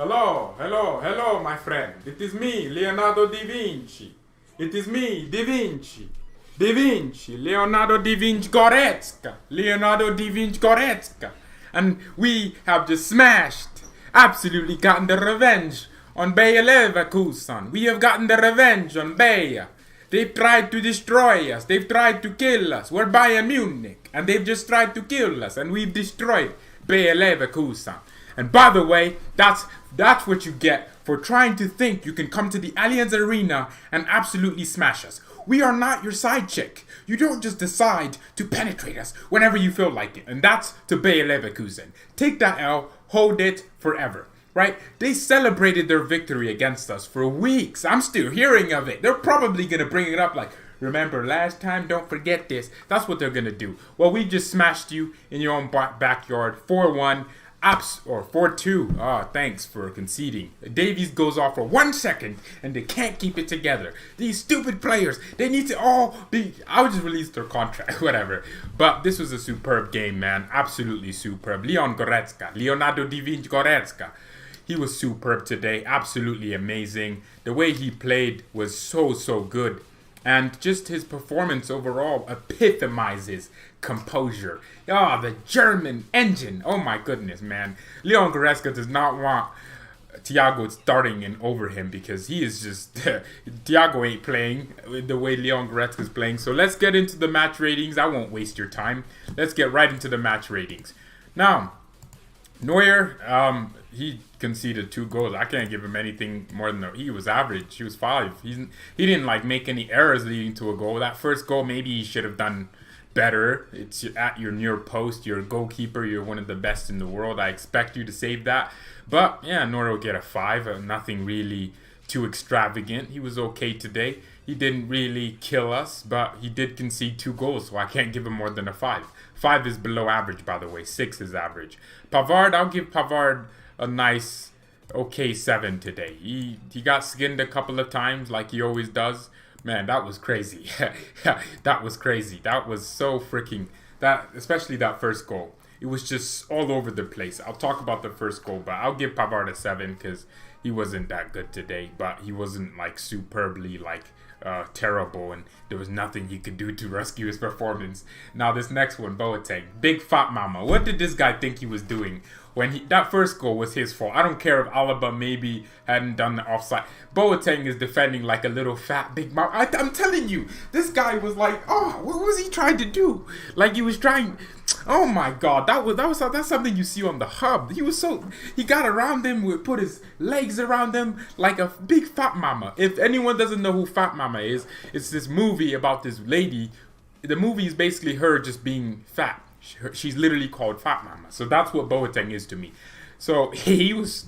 Hello, my friend. It is me, Leonardo da Vinci. It is me, Da Vinci. Da Vinci, Leonardo da Vinci GORETZKA. Leonardo da Vinci GORETZKA. And we have just smashed, absolutely gotten the revenge on Bayer Leverkusen. We have gotten the revenge on Bayer. They've tried to destroy us. They've tried to kill us. We're Bayern Munich. And they've just tried to kill us. And we've destroyed Bayer Leverkusen. And by the way, that's what you get for trying to think you can come to the Allianz Arena and absolutely smash us. We are not your side chick. You don't just decide to penetrate us whenever you feel like it. And that's to Bayer Leverkusen. Take that L, hold it forever. Right? They celebrated their victory against us for weeks. I'm still hearing of it. They're probably going to bring it up like, remember last time, don't forget this. That's what they're going to do. Well, we just smashed you in your own backyard, 4-1. Or 4-2. Oh, thanks for conceding. Davies goes off for 1 second and they can't keep it together. These stupid players, they need to all be. I would just release their contract, whatever. But this was a superb game, man. Absolutely superb. Leonardo da Vinci GORETZKA. He was superb today. Absolutely amazing. The way he played was so good. And just his performance overall epitomizes composure. The German engine. Oh my goodness, man. Leon Goretzka does not want Thiago starting in over him because he is just... Thiago ain't playing the way Leon Goretzka is playing. So let's get into the match ratings. I won't waste your time. Let's get right into the match ratings. Now, Neuer, he conceded 2 goals. I can't give him anything more than he was average. He was 5. He didn't make any errors leading to a goal. That first goal, maybe he should have done better. It's at your near post. You're a goalkeeper. You're one of the best in the world. I expect you to save that. But yeah, Neuer will get a 5. Nothing really too extravagant. He was okay today. He didn't really kill us, but he did concede 2 goals, so I can't give him more than a 5. 5 is below average, by the way. 6 is average. Pavard, I'll give Pavard a nice, okay 7 today. He got skinned a couple of times like he always does. Man, that was crazy. That was crazy. That was so freaking... especially that first goal. It was just all over the place. I'll talk about the first goal, but I'll give Pavard a 7 because he wasn't that good today. But he wasn't superbly terrible, and there was nothing he could do to rescue his performance. Now this next one, Boateng, big fat mama. What did this guy think he was doing when that first goal was his fault? I don't care if Alaba maybe hadn't done the offside. Boateng is defending like a little fat big mama. I'm telling you, this guy was like, oh, what was he trying to do? Like he was trying. Oh my God, that's something you see on the hub. He got around him, put his legs around him like a big fat mama. If anyone doesn't know who Fat Mama is, it's this movie about this lady. The movie is basically her just being fat. She's literally called Fat Mama. So that's what Boateng is to me. So it was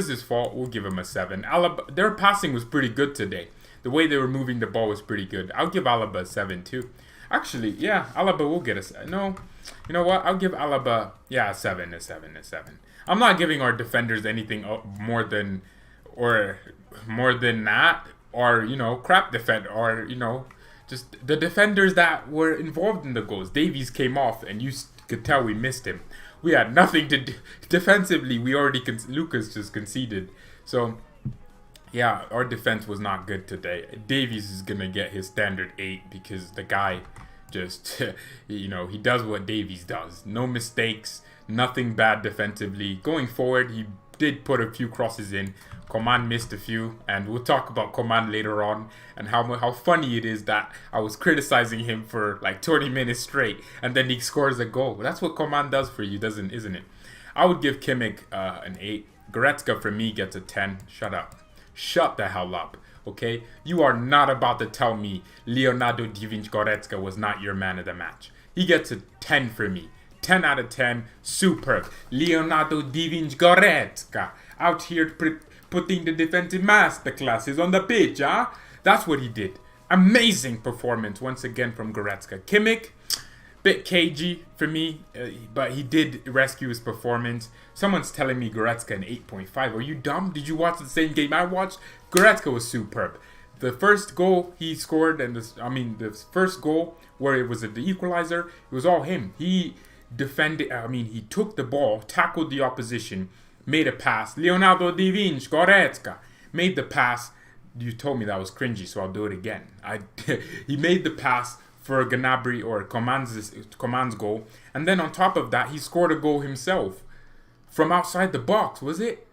his fault. We'll give him a 7. Alaba, their passing was pretty good today. The way they were moving the ball was pretty good. I'll give Alaba a 7 too. Actually, yeah, Alaba will get a... No, you know what? I'll give Alaba, a 7. I'm not giving our defenders anything more than that. Or, crap defend. Or, just the defenders that were involved in the goals. Davies came off, and you could tell we missed him. We had nothing to do. Defensively, Lucas just conceded. So... yeah, our defense was not good today. Davies is going to get his standard 8 because the guy just, he does what Davies does. No mistakes, nothing bad defensively. Going forward, he did put a few crosses in. Coman missed a few, and we'll talk about Coman later on and how funny it is that I was criticizing him for 20 minutes straight, and then he scores a goal. That's what Coman does for you, isn't it? I would give Kimmich an 8. Goretzka for me gets a 10. Shut up. Shut the hell up, okay? You are not about to tell me Leonardo da Vinci GORETZKA was not your man of the match. He gets a 10 for me. 10 out of 10. Superb. Leonardo da Vinci GORETZKA out here putting the defensive masterclasses on the pitch, huh? That's what he did. Amazing performance once again from Goretzka. Kimmich, bit cagey for me, but he did rescue his performance. Someone's telling me Goretzka an 8.5. Are you dumb? Did you watch the same game I watched? Goretzka was superb. The first goal he scored, and the first goal where it was the equalizer, it was all him. He defended. He took the ball, tackled the opposition, made a pass. Leonardo da Vinci, Goretzka, made the pass. You told me that was cringy, so I'll do it again. He made the pass for Gnabry or Coman's goal. And then on top of that, he scored a goal himself. From outside the box, was it?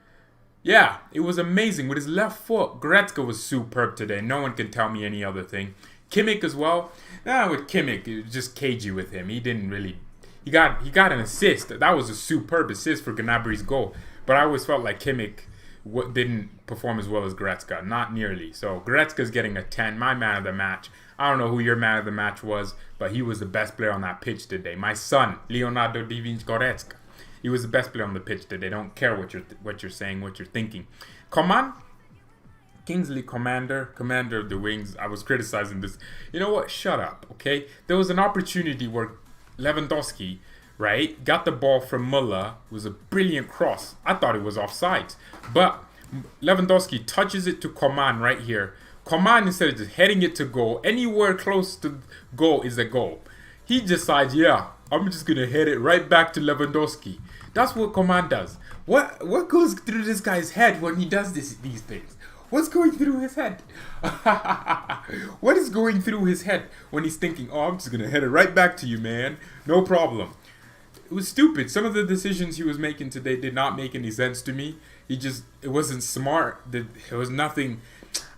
Yeah, it was amazing. With his left foot, Goretzka was superb today. No one can tell me any other thing. Kimmich as well. With Kimmich, it was just cagey with him. He didn't really... He got an assist. That was a superb assist for Gnabry's goal. But I always felt like Kimmich didn't perform as well as Goretzka. Not nearly. So Goretzka's getting a 10. My man of the match. I don't know who your man of the match was, but he was the best player on that pitch today. My son, Leonardo da Vinci Goretzka. He was the best player on the pitch today. Don't care what you're saying, what you're thinking. Coman, Kingsley commander of the wings. I was criticizing this. You know what? Shut up, okay? There was an opportunity where Lewandowski, right, got the ball from Muller. It was a brilliant cross. I thought it was offside. But Lewandowski touches it to Coman right here. Coman, instead of just heading it to goal, anywhere close to goal is a goal. He decides, yeah, I'm just going to head it right back to Lewandowski. That's what Coman does. What goes through this guy's head when he does these things? What's going through his head? What is going through his head when he's thinking, oh, I'm just going to head it right back to you, man. No problem. It was stupid. Some of the decisions he was making today did not make any sense to me. It wasn't smart. There was nothing.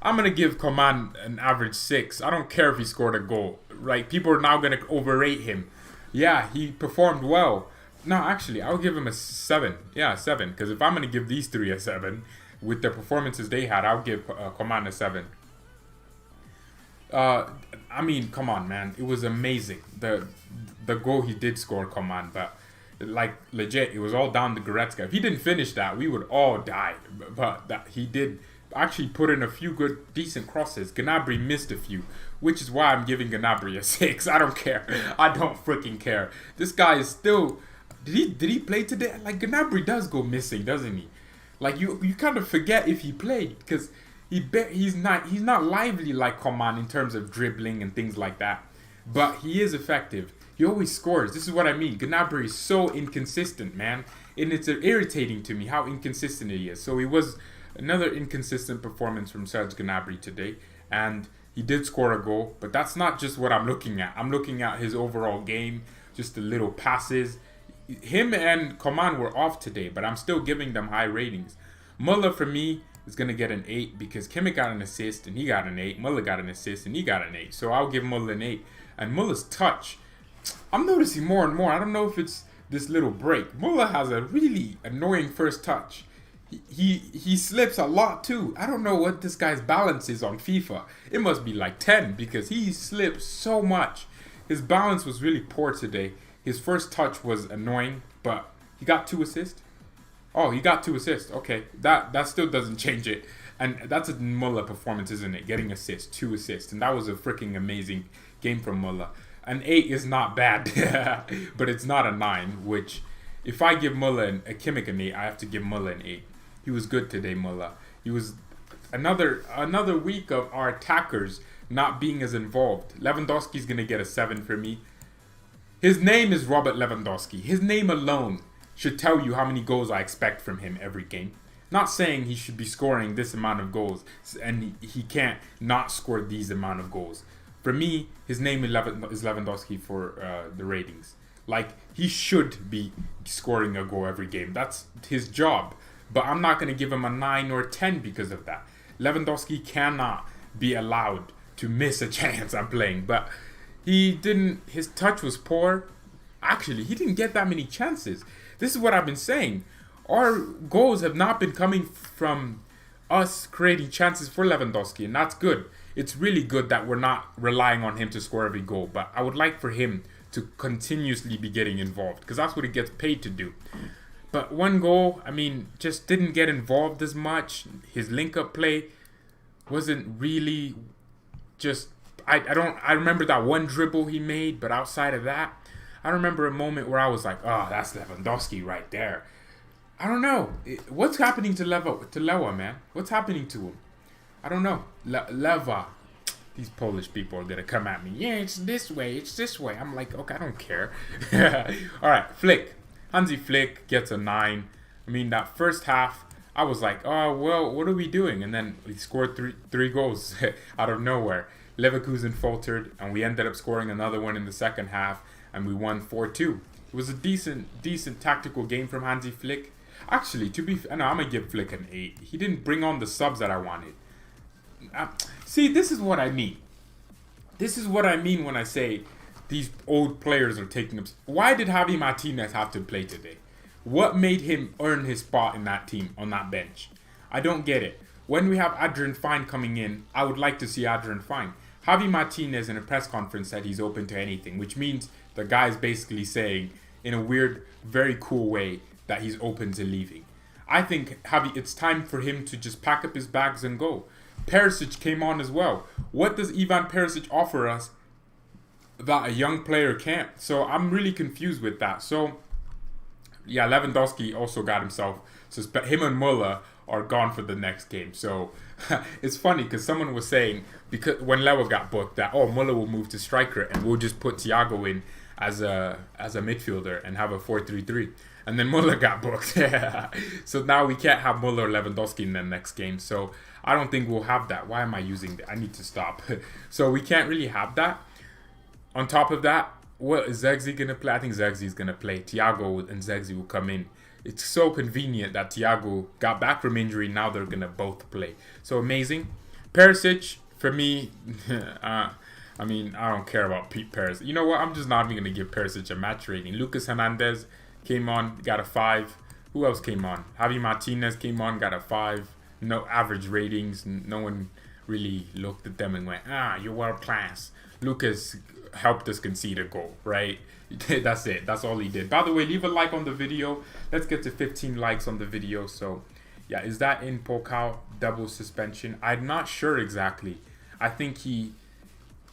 I'm going to give Coman an average 6. I don't care if he scored a goal, right? People are now going to overrate him. Yeah, he performed well. No, actually, I'll give him a 7. Yeah, 7. Because if I'm going to give these 3 a 7, with the performances they had, I'll give Coman a 7. I mean, come on, man. It was amazing. The goal he did score, Coman. But, like, legit, it was all down to Goretzka. If he didn't finish that, we would all die. But he did actually put in a few good, decent crosses. Gnabry missed a few, which is why I'm giving Gnabry a 6. I don't care. I don't freaking care. This guy is still... Did he play today? Like, Gnabry does go missing, doesn't he? Like, you kind of forget if he played, because he's not lively like Coman in terms of dribbling and things like that. But he is effective. He always scores. This is what I mean. Gnabry is so inconsistent, man. And it's irritating to me how inconsistent he is. So he was another inconsistent performance from Serge Gnabry today. And he did score a goal. But that's not just what I'm looking at. I'm looking at his overall game. Just the little passes. Him and Coman were off today, but I'm still giving them high ratings. Muller, for me, is going to get an 8 because Kimmich got an assist and he got an 8. Muller got an assist and he got an 8. So I'll give Muller an 8. And Muller's touch, I'm noticing more and more. I don't know if it's this little break. Muller has a really annoying first touch. He slips a lot too. I don't know what this guy's balance is on FIFA. It must be like 10 because he slips so much. His balance was really poor today. His first touch was annoying, but he got 2 assists. Oh, he got 2 assists. Okay, that still doesn't change it. And that's a Muller performance, isn't it? Getting assists, 2 assists. And that was a freaking amazing game from Muller. An 8 is not bad, but it's not a 9, which if I give Muller a Kimmich an 8, I have to give Muller an 8. He was good today, Muller. He was another week of our attackers not being as involved. Lewandowski's going to get a 7 for me. His name is Robert Lewandowski. His name alone should tell you how many goals I expect from him every game. Not saying he should be scoring this amount of goals and he can't not score these amount of goals. For me, his name is Lewandowski for the ratings. Like, he should be scoring a goal every game. That's his job. But I'm not going to give him a 9 or 10 because of that. Lewandowski cannot be allowed to miss a chance I'm playing. But his touch was poor. Actually, he didn't get that many chances. This is what I've been saying. Our goals have not been coming from us creating chances for Lewandowski, and that's good. It's really good that we're not relying on him to score every goal, but I would like for him to continuously be getting involved, because that's what he gets paid to do. But one goal, I mean, just didn't get involved as much. His link-up play wasn't really just... I remember that one dribble he made, but outside of that, I remember a moment where I was like, oh, that's Lewandowski right there. I don't know. What's happening to Lewa, man? What's happening to him? I don't know. Lewa. These Polish people are going to come at me. Yeah, it's this way. It's this way. I'm like, okay, I don't care. All right, Flick. Hansi Flick gets a 9. I mean, that first half, I was like, oh, well, what are we doing? And then we scored three goals out of nowhere. Leverkusen faltered, and we ended up scoring another one in the second half, and we won 4-2. It was a decent tactical game from Hansi Flick. Actually, I'm going to give Flick an 8. He didn't bring on the subs that I wanted. See, this is what I mean. This is what I mean when I say these old players are taking up. Why did Javi Martinez have to play today? What made him earn his spot in that team, on that bench? I don't get it. When we have Adrian Fine coming in, I would like to see Adrian Fine. Javi Martinez in a press conference said he's open to anything, which means the guy's basically saying, in a weird, very cool way, that he's open to leaving. I think it's time for him to just pack up his bags and go. Perisic came on as well. What does Ivan Perisic offer us that a young player can't? So I'm really confused with that. So, yeah, Lewandowski also got himself suspended. Him and Muller are gone for the next game. So it's funny because someone was saying, because when Lewa got booked, that Muller will move to striker and we'll just put Thiago in as a midfielder and have a 4-3-3. And then Muller got booked. So now we can't have Muller or Lewandowski in the next game. So I don't think we'll have that. Why am I using that? I need to stop. So we can't really have that. On top of that, what is Zexi going to play? I think Zexi going to play. Thiago and Zexi will come in. It's so convenient that Thiago got back from injury. Now they're going to both play. So amazing. Perisic, for me, I mean, I don't care about Pete Perisic. You know what? I'm just not even going to give Perisic a match rating. Lucas Hernandez came on, got a 5. Who else came on? Javi Martinez came on, got a 5. No average ratings. No one really looked at them and went, you're world class. Lucas helped us concede a goal, right? That's it. That's all he did. By the way, leave a like on the video. Let's get to 15 likes on the video. So, yeah, is that in Pokal double suspension? I'm not sure exactly. I think he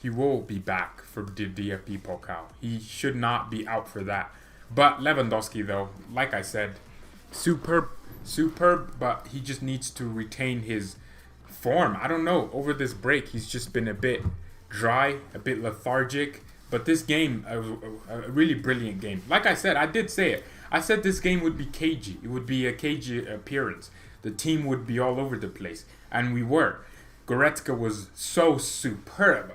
will be back for the DFB Pokal. He should not be out for that. But Lewandowski, though, like I said, superb, but he just needs to retain his form. I don't know. Over this break, he's just been a bit dry, a bit lethargic. But this game, a really brilliant game. Like I said, I did say it. I said this game would be cagey. It would be a cagey appearance. The team would be all over the place. And we were. Goretzka was so superb.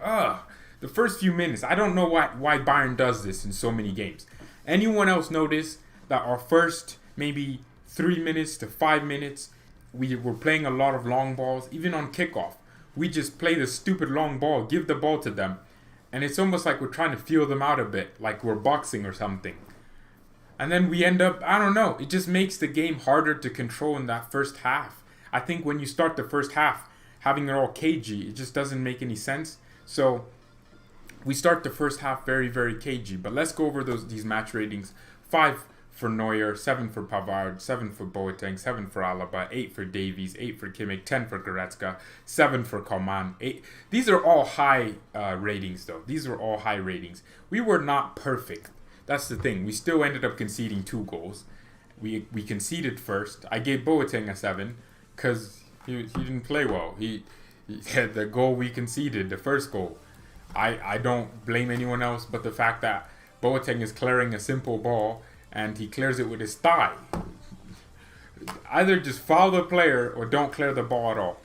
The first few minutes, I don't know why Bayern does this in so many games. Anyone else notice that our first maybe 3 minutes to 5 minutes, we were playing a lot of long balls, even on kickoff. We just play the stupid long ball, give the ball to them, and it's almost like we're trying to feel them out a bit, like we're boxing or something. And then we end up, I don't know, it just makes the game harder to control in that first half. I think when you start the first half, having it all cagey, it just doesn't make any sense. So we start the first half very, very cagey. But let's go over these match ratings. 5 for Neuer, 7 for Pavard, 7 for Boateng, 7 for Alaba, 8 for Davies, 8 for Kimmich, 10 for Goretzka, 7 for Coman. 8. These are all high ratings, though. These are all high ratings. We were not perfect. That's the thing. We still ended up conceding 2 goals. We conceded first. I gave Boateng a 7 because he didn't play well. He had the goal we conceded, the first goal. I don't blame anyone else but the fact that Boateng is clearing a simple ball and he clears it with his thigh. Either just foul the player or don't clear the ball at all.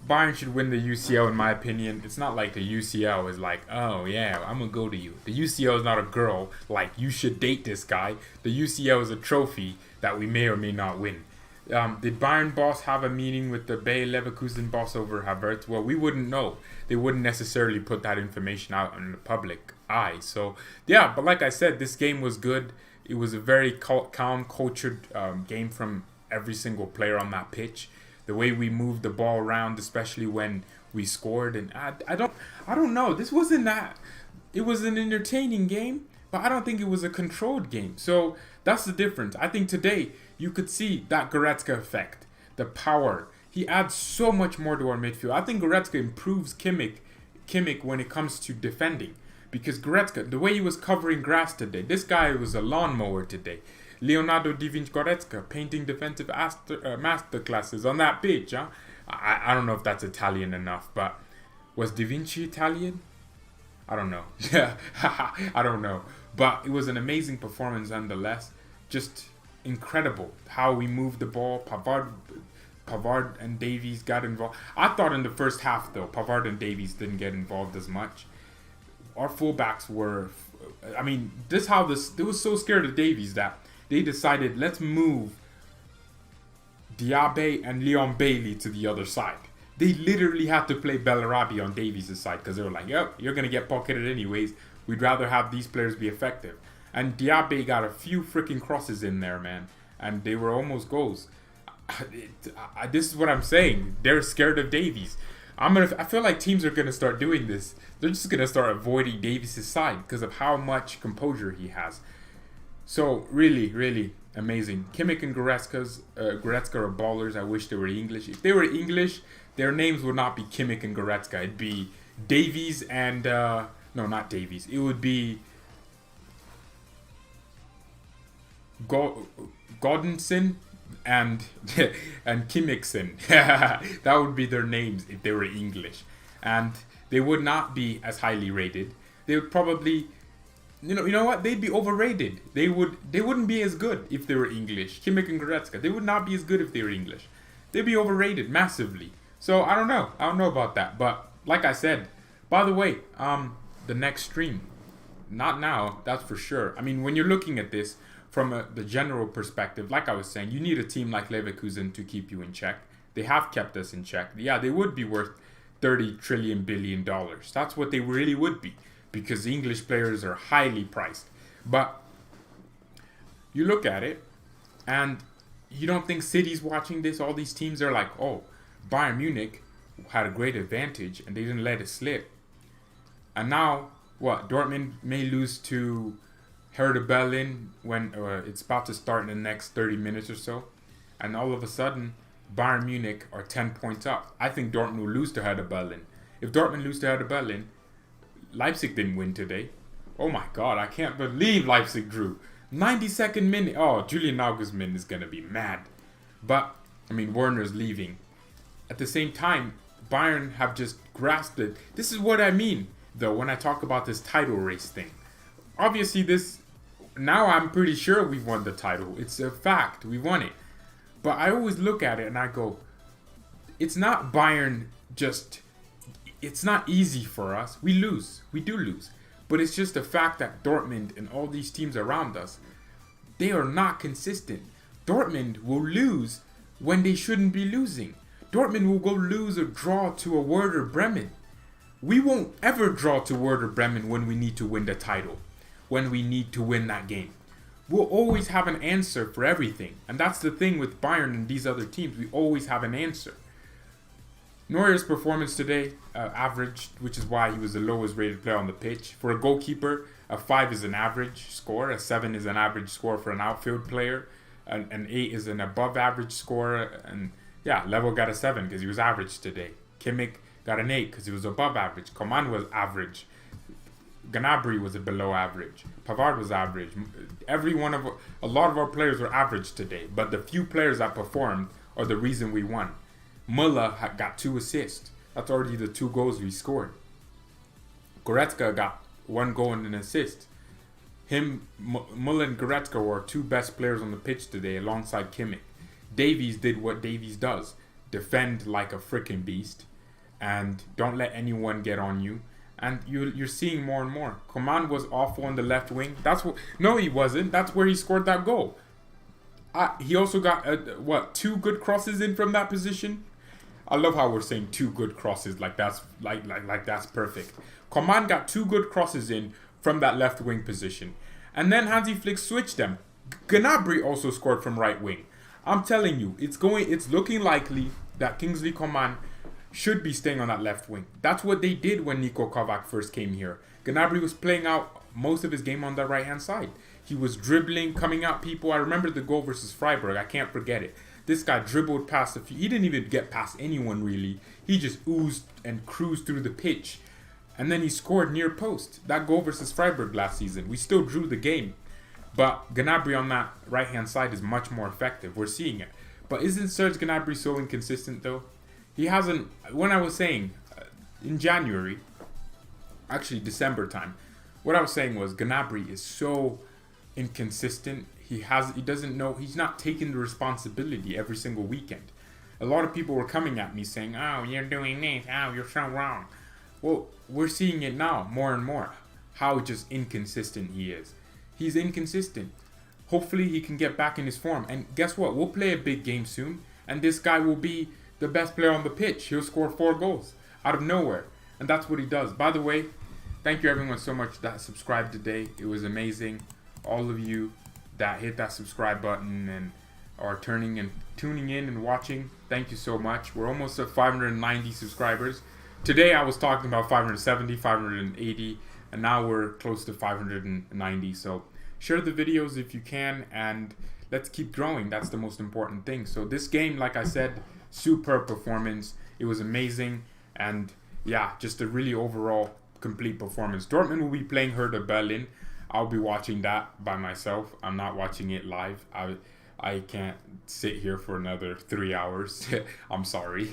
Bayern should win the UCL in my opinion. It's not like the UCL is like, oh yeah, I'm going to go to you. The UCL is not a girl like you should date this guy. The UCL is a trophy that we may or may not win. Did Bayern boss have a meeting with the Bayer Leverkusen boss over Havertz? Well, we wouldn't know. They wouldn't necessarily put that information out in the public eye. So, yeah, but like I said, this game was good. It was a very calm, cultured game from every single player on that pitch. The way we moved the ball around, especially when we scored. And I don't know. This wasn't that. It was an entertaining game, but I don't think it was a controlled game. So that's the difference. I think today you could see that Goretzka effect, the power. He adds so much more to our midfield. I think Goretzka improves Kimmich when it comes to defending. Because Goretzka, the way he was covering grass today, this guy was a lawnmower today. Leonardo da Vinci Goretzka painting defensive masterclasses on that pitch. Huh? I don't know if that's Italian enough, but was Da Vinci Italian? I don't know. Yeah, I don't know. But it was an amazing performance nonetheless. Just incredible how we moved the ball. Pavard and Davies got involved. I thought in the first half, though, Pavard and Davies didn't get involved as much. Our fullbacks were... I mean, they were so scared of Davies that they decided, let's move Diaby and Leon Bailey to the other side. They literally had to play Bellarabi on Davies' side because they were like, yep, you're going to get pocketed anyways. We'd rather have these players be effective. And Diaby got a few freaking crosses in there, man. And they were almost goals. This is what I'm saying. They're scared of Davies. I feel like teams are going to start doing this. They're just going to start avoiding Davies' side because of how much composure he has. So, really, really amazing. Kimmich and Goretzka are ballers. I wish they were English. If they were English, their names would not be Kimmich and Goretzka. It'd be Davies and... no, not Davies. It would be... Godinson and Kimmichsen. That would be their names if they were English. And they would not be as highly rated. They would probably... You know what? They'd be overrated. They wouldn't be as good if they were English. Kimmich and Goretzka. They would not be as good if they were English. They'd be overrated massively. So I don't know. I don't know about that. But like I said, by the way, the next stream, not now, that's for sure. I mean, when you're looking at this from the general perspective, like I was saying, you need a team like Leverkusen to keep you in check. They have kept us in check. Yeah, they would be worth $30 trillion billion. That's what they really would be, because English players are highly priced. But you look at it, and you don't think City's watching this. All these teams are like, oh, Bayern Munich had a great advantage, and they didn't let it slip. And now, what? Dortmund may lose to Hertha Berlin when it's about to start in the next 30 minutes or so. And all of a sudden, Bayern Munich are 10 points up. I think Dortmund will lose to Hertha Berlin. If Dortmund lose to Hertha Berlin, Leipzig didn't win today. Oh my God, I can't believe Leipzig drew. 92nd minute. Oh, Julian Nagelsmann is going to be mad. But, I mean, Werner's leaving. At the same time, Bayern have just grasped it. This is what I mean, though, when I talk about this title race thing. Obviously, now I'm pretty sure we've won the title. It's a fact. We won it. But I always look at it and I go, it's not Bayern just... It's not easy for us. We lose. We do lose. But it's just the fact that Dortmund and all these teams around us, they are not consistent. Dortmund will lose when they shouldn't be losing. Dortmund will go lose or draw to a Werder Bremen. We won't ever draw to Werder Bremen when we need to win the title, when we need to win that game. We'll always have an answer for everything. And that's the thing with Bayern and these other teams. We always have an answer. Neuer's performance today, average, which is why he was the lowest rated player on the pitch. For a goalkeeper, a 5 is an average score, a 7 is an average score for an outfield player, an 8 is an above average score, and yeah, Level got a 7 because he was average today. Kimmich got an 8 because he was above average. Coman was average. Gnabry was a below average. Pavard was average. A lot of our players were average today, but the few players that performed are the reason we won. Muller got 2 assists. That's already the 2 goals we scored. Goretzka got 1 goal and an assist. Muller and Goretzka were our 2 best players on the pitch today alongside Kimmich. Davies did what Davies does. Defend like a freaking beast. And don't let anyone get on you. And you're seeing more and more. Coman was awful on the left wing. No, he wasn't. That's where he scored that goal. He also got 2 good crosses in from that position. I love how we're saying 2 good crosses like that's that's perfect. Coman got 2 good crosses in from that left wing position, and then Hansi Flick switched them. Gnabry also scored from right wing. I'm telling you, it's looking likely that Kingsley Coman should be staying on that left wing. That's what they did when Niko Kovac first came here. Gnabry was playing out most of his game on the right hand side. He was dribbling, coming at people. I remember the goal versus Freiburg. I can't forget it. This guy dribbled past he didn't even get past anyone really. He just oozed and cruised through the pitch. And then he scored near post. That goal versus Freiburg last season. We still drew the game. But Gnabry on that right-hand side is much more effective. We're seeing it. But isn't Serge Gnabry so inconsistent though? He hasn't... When I was saying, in January, actually December time, what I was saying was Gnabry is so inconsistent. he doesn't know, he's not taking the responsibility every single weekend. A lot of people were coming at me saying, oh, you're doing this, oh, you're so wrong. Well, we're seeing it now more and more, how just inconsistent he is. He's inconsistent. Hopefully he can get back in his form. And guess what? We'll play a big game soon, and this guy will be the best player on the pitch. He'll score 4 goals out of nowhere. And that's what he does. By the way, thank you everyone so much that subscribed today. It was amazing. All of you that hit that subscribe button and are tuning in and watching, thank you so much. We're almost at 590 subscribers. Today I was talking about 570, 580, and now we're close to 590. So share the videos if you can, and let's keep growing. That's the most important thing. So this game, like I said, superb performance. It was amazing, and yeah, just a really overall complete performance. Dortmund will be playing Hertha Berlin. I'll be watching that by myself. I'm not watching it live. I can't sit here for another 3 hours. I'm sorry.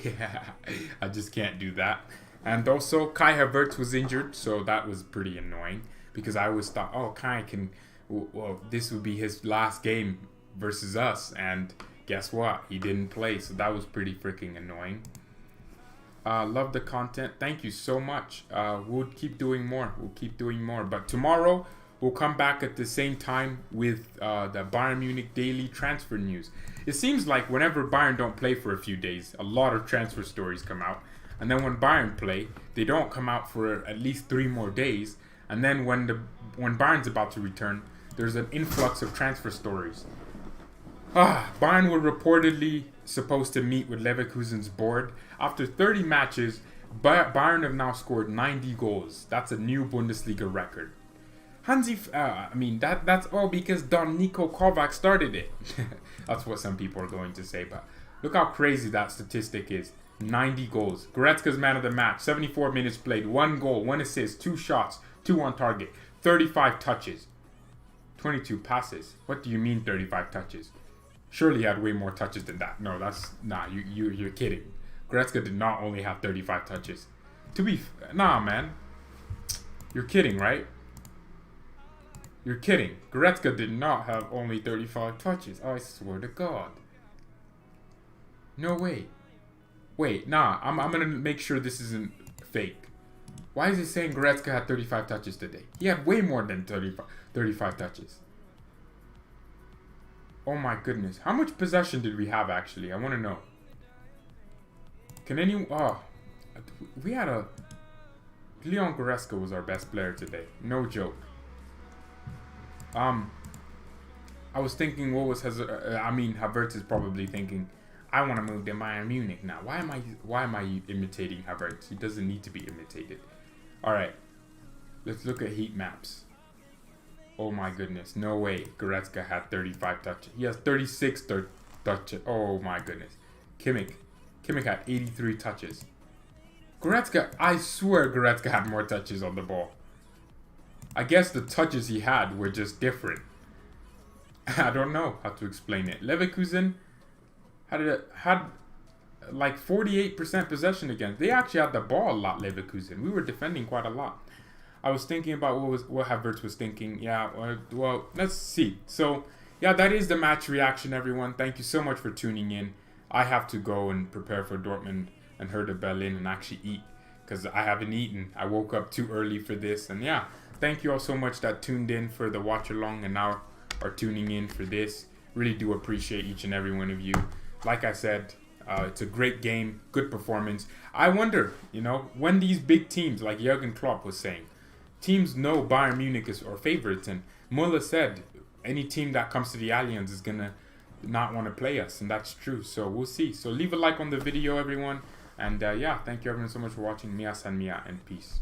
I just can't do that. And also, Kai Havertz was injured, so that was pretty annoying, because I always thought, oh, Kai can, well, this would be his last game versus us, and guess what? He didn't play, so that was pretty freaking annoying. Love the content. Thank you so much. We'll keep doing more. But tomorrow, we'll come back at the same time with the Bayern Munich daily transfer news. It seems like whenever Bayern don't play for a few days, a lot of transfer stories come out. And then when Bayern play, they don't come out for at least 3 more days. And then when Bayern's about to return, there's an influx of transfer stories. Bayern were reportedly supposed to meet with Leverkusen's board. After 30 matches, Bayern have now scored 90 goals. That's a new Bundesliga record. That's all because Don Niko Kovac started it. That's what some people are going to say, but look how crazy that statistic is. 90 goals. Goretzka's man of the match. 74 minutes played. 1 goal, 1 assist, 2 shots, 2 on target. 35 touches. 22 passes. What do you mean 35 touches? Surely he had way more touches than that. No, you're kidding. Goretzka did not only have 35 touches. Nah, man. You're kidding, right? You're kidding. Goretzka did not have only 35 touches. I swear to God. No way. Wait, nah. I'm gonna make sure this isn't fake. Why is it saying Goretzka had 35 touches today? He had way more than 35 touches. Oh my goodness. How much possession did we have actually? I want to know. Can anyone... we had a... Leon Goretzka was our best player today. No joke. I was thinking, what was Havertz is probably thinking, I want to move to Bayern Munich now. Why am I imitating Havertz? He doesn't need to be imitated. All right, let's look at heat maps. Oh my goodness, no way. Goretzka had 35 touches. He has 36 touches. Oh my goodness. Kimmich had 83 touches. I swear Goretzka had more touches on the ball. I guess the touches he had were just different. I don't know how to explain it. Leverkusen had like 48% possession again. They actually had the ball a lot, Leverkusen. We were defending quite a lot. I was thinking about what Havertz was thinking. Yeah, well, let's see. So, yeah, that is the match reaction, everyone. Thank you so much for tuning in. I have to go and prepare for Dortmund and Hertha Berlin and actually eat, because I haven't eaten. I woke up too early for this. And yeah, thank you all so much that tuned in for the watch along and now are tuning in for this. Really do appreciate each and every one of you. Like I said, it's a great game, good performance. I wonder, when these big teams, like Jurgen Klopp was saying, teams know Bayern Munich is our favorites, and Muller said any team that comes to the Allianz is going to not want to play us, and that's true. So we'll see. So leave a like on the video, everyone. And yeah, thank you everyone so much for watching. Mia San Mia, and peace.